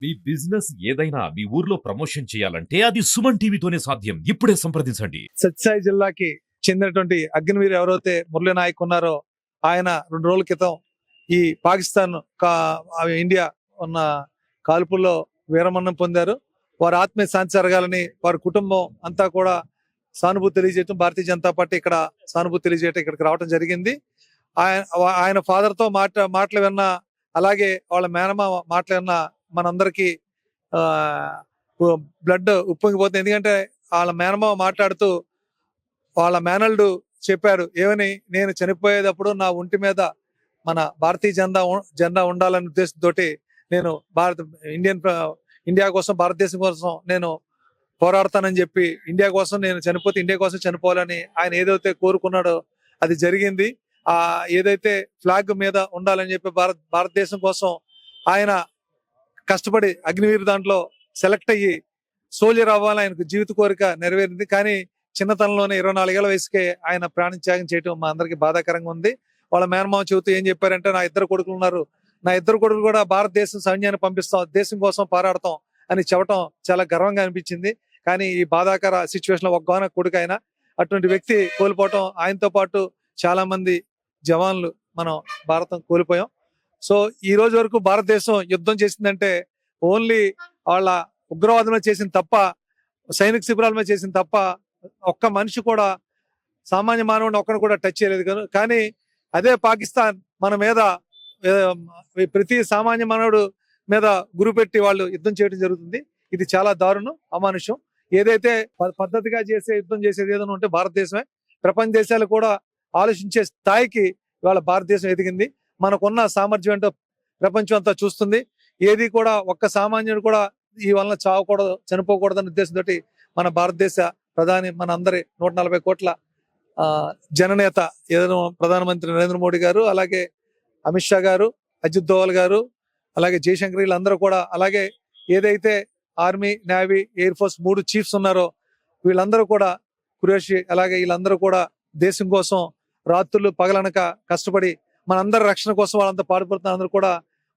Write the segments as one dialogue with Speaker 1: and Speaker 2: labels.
Speaker 1: మీ business ఏదైనా మీ ఊర్లో promotion చేయాలంటే అది సుమన్ టీవీతోనే సాధ్యం. ఇప్పుడే సంప్రదించండి.
Speaker 2: సత్యసాయి జిల్లాకి చెందినటువంటి అగ్నివీర్ ఎవరైతే మురళీ నాయక్ ఉన్నారో ఆయన 2 రోజుల క్రితం ఈ పాకిస్తాన్ ఇండియా ఉన్న కాల్పుల్లో వీరమరణం పొందారు. వారి ఆత్మీయ శాంతి జరగాలని వారి కుటుంబం అంతా కూడా సానుభూతి తెలియజేయటం, భారతీయ జనతా పార్టీ ఇక్కడ సానుభూతి తెలియజేయటం ఇక్కడికి రావడం జరిగింది. ఆయన ఫాదర్ తో మాటలు విన్న, అలాగే వాళ్ళ మేనమామ మాటలు విన్న మనందరికీ బ్లడ్ ఉప్పొంగిపోతుంది. ఎందుకంటే వాళ్ళ మేనమామ మాట్లాడుతూ వాళ్ళ మేనల్డు చెప్పారు ఏమని, నేను చనిపోయేటప్పుడు నా ఒంటి మీద మన భారతీయ జెండా ఉండాలనే ఉద్దేశంతో నేను ఇండియా కోసం, భారతదేశం కోసం నేను పోరాడతానని చెప్పి, ఇండియా కోసం నేను చనిపోతే ఇండియా కోసం చనిపోవాలని ఆయన ఏదైతే కోరుకున్నాడో అది జరిగింది. ఏదైతే ఫ్లాగ్ మీద ఉండాలని చెప్పి భారతదేశం కోసం ఆయన కష్టపడి అగ్నివీర్ దాంట్లో సెలెక్ట్ అయ్యి సోల్జర్ అవ్వాలని ఆయనకు జీవిత కోరిక నెరవేరింది. కానీ చిన్నతనంలోనే 24 ఏళ్ల వయసుకే ఆయన ప్రాణత్యాగం చేయడం మా అందరికి బాధాకరంగా ఉంది. వాళ్ళ మేనమామ చెబుతూ ఏం చెప్పారంటే, నా 2 కొడుకులు ఉన్నారు, నా 2 కొడుకులు కూడా భారతదేశం సైన్యాన్ని పంపిస్తాం, దేశం కోసం పోరాడతాం అని చెప్పడం చాలా గర్వంగా అనిపించింది. కానీ ఈ బాధాకర సిచ్యువేషన్ లో ఒక్కగానో కొడుకు ఆయన, అటువంటి వ్యక్తి కోల్పోవటం, ఆయనతో పాటు చాలా మంది జవాన్లు మనం భారతం కోల్పోయాం. సో ఈ రోజు వరకు భారతదేశం యుద్ధం చేసిందంటే ఓన్లీ వాళ్ళ ఉగ్రవాదంలో చేసింది తప్ప, సైనిక శిబిరాల మీద చేసింది తప్ప, ఒక్క మనిషి కూడా, సామాన్య మానవుడిని ఒక్కడు కూడా టచ్ చేయలేదు. కానీ అదే పాకిస్తాన్ మన మీద ప్రతి సామాన్య మానవుడు మీద గురిపెట్టి వాళ్ళు యుద్ధం చేయడం జరుగుతుంది. ఇది చాలా దారుణం, అమానుషం. ఏదైతే పద్ధతిగా యుద్ధం చేసేది ఏదైనా ఉంటే భారతదేశమే. ప్రపంచ దేశాలు కూడా ఆలోచించే స్థాయికి ఇవాళ భారతదేశం ఎదిగింది. మనకున్న సామర్థ్యం ఏంటో ప్రపంచం అంతా చూస్తుంది. ఏది కూడా ఒక్క సామాన్యుడు కూడా ఈ వలన చావకూడదు, చనిపోకూడదనే ఉద్దేశంతో మన భారతదేశ ప్రధాని, మన అందరి 140 కోట్ల జననేత ఏదైనా ప్రధానమంత్రి నరేంద్ర మోడీ గారు, అలాగే అమిత్ షా గారు, అజిత్ దోవల్ గారు, అలాగే జయశంకర్, వీళ్ళందరూ కూడా, అలాగే ఏదైతే army, navy, air force 3 chiefs ఉన్నారో వీళ్ళందరూ కూడా, కురేషి, అలాగే వీళ్ళందరూ కూడా దేశం కోసం రాత్రులు పగలనక కష్టపడి మనందరి రక్షణ కోసం వాళ్ళంతా పాటుపడుతున్న అందరూ కూడా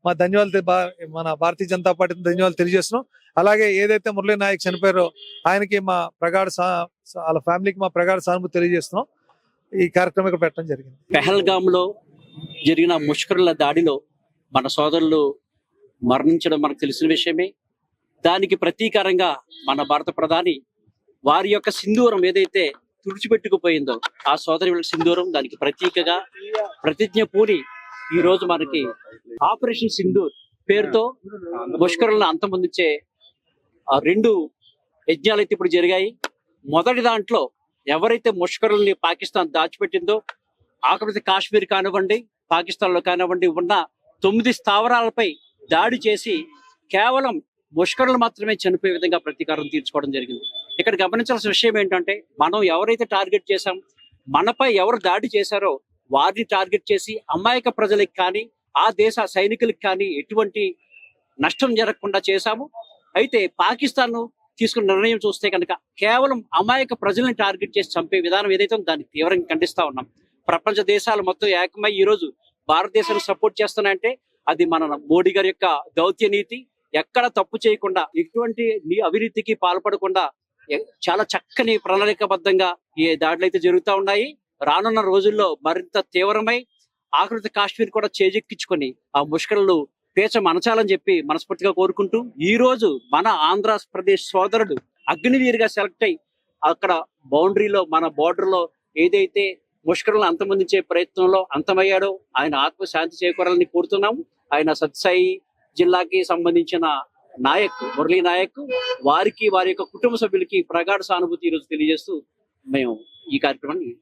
Speaker 2: మా ధన్యవాదాలు, మన భారతీయ జనతా పార్టీ ధన్యవాదాలు తెలియజేస్తున్నాం. అలాగే ఏదైతే మురళీ నాయక్ చనిపోయారో ఆయనకి వాళ్ళ ఫ్యామిలీకి మా ప్రగాఢ సానుభూతి తెలియజేస్తున్నాం. ఈ కార్యక్రమం ఇక్కడ పెట్టడం జరిగింది.
Speaker 3: పెహల్గామ్ లో జరిగిన ముష్కరుల దాడిలో మన సోదరులు మరణించడం మనకు తెలిసిన విషయమే. దానికి ప్రతీకారంగా మన భారత ప్రధాని వారి యొక్క సింధూరం ఏదైతే తుడిచిపెట్టుకుపోయిందో ఆ సోదరి సింధూరం, దానికి ప్రతీకగా ప్రతిజ్ఞ పూని ఈ రోజు మనకి ఆపరేషన్ సింధూర్ పేరుతో ముష్కరులను అంతమొందించే 2 యజ్ఞాలు అయితే ఇప్పుడు జరిగాయి. మొదటి దాంట్లో ఎవరైతే ముష్కరుల్ని పాకిస్తాన్ దాచిపెట్టిందో, ఆఖరి కాశ్మీర్ కానివ్వండి, పాకిస్తాన్ లో కానివ్వండి, ఉన్న 9 స్థావరాలపై దాడి చేసి కేవలం ముష్కరులు మాత్రమే చనిపోయే విధంగా ప్రతీకారం తీర్చుకోవడం జరిగింది. ఇక్కడ గమనించాల్సిన విషయం ఏంటంటే, మనం ఎవరైతే టార్గెట్ చేశాం, మనపై ఎవరు దాడి చేశారో వారిని టార్గెట్ చేసి అమాయక ప్రజలకు కానీ ఆ దేశ సైనికులకు కానీ ఎటువంటి నష్టం జరగకుండా చేశాము. అయితే పాకిస్తాన్ తీసుకున్న నిర్ణయం చూస్తే కనుక కేవలం అమాయక ప్రజల్ని టార్గెట్ చేసి చంపే విధానం ఏదైతే దాన్ని తీవ్రంగా ఖండిస్తా ఉన్నాం. ప్రపంచ దేశాలు మొత్తం ఏకమై ఈ రోజు భారతదేశాన్ని సపోర్ట్ చేస్తున్నాయంటే అది మన మోడీ గారి యొక్క దౌత్య నీతి. ఎక్కడ తప్పు చేయకుండా, ఎటువంటి అవినీతికి పాల్పడకుండా చాలా చక్కని ప్రణాళికాబద్ధంగా ఈ దాడులు అయితే జరుగుతూ ఉన్నాయి. రానున్న రోజుల్లో మరింత తీవ్రమై ఆఖరి కాశ్మీర్ కూడా చేజెక్కించుకొని ఆ ముష్కరులు పేచ మనచాలని చెప్పి మనస్ఫూర్తిగా కోరుకుంటూ, ఈ రోజు మన ఆంధ్రప్రదేశ్ సోదరుడు అగ్నివీర్ గా సెలెక్ట్ అయ్యి అక్కడ బౌండరీలో, మన బోర్డర్ లో ఏదైతే ముష్కరులను అంతమొందించే ప్రయత్నంలో అంతమయ్యాడో ఆయన ఆత్మశాంతి చేకూరాలని కోరుతున్నాము. ఆయన సత్సాయి జిల్లాకి సంబంధించిన నాయక్ మురళీ నాయక్, వారికి వారి యొక్క కుటుంబ సభ్యులకి ప్రగాఢ సానుభూతి ఈరోజు తెలియజేస్తూ మేము ఈ కార్యక్రమాన్ని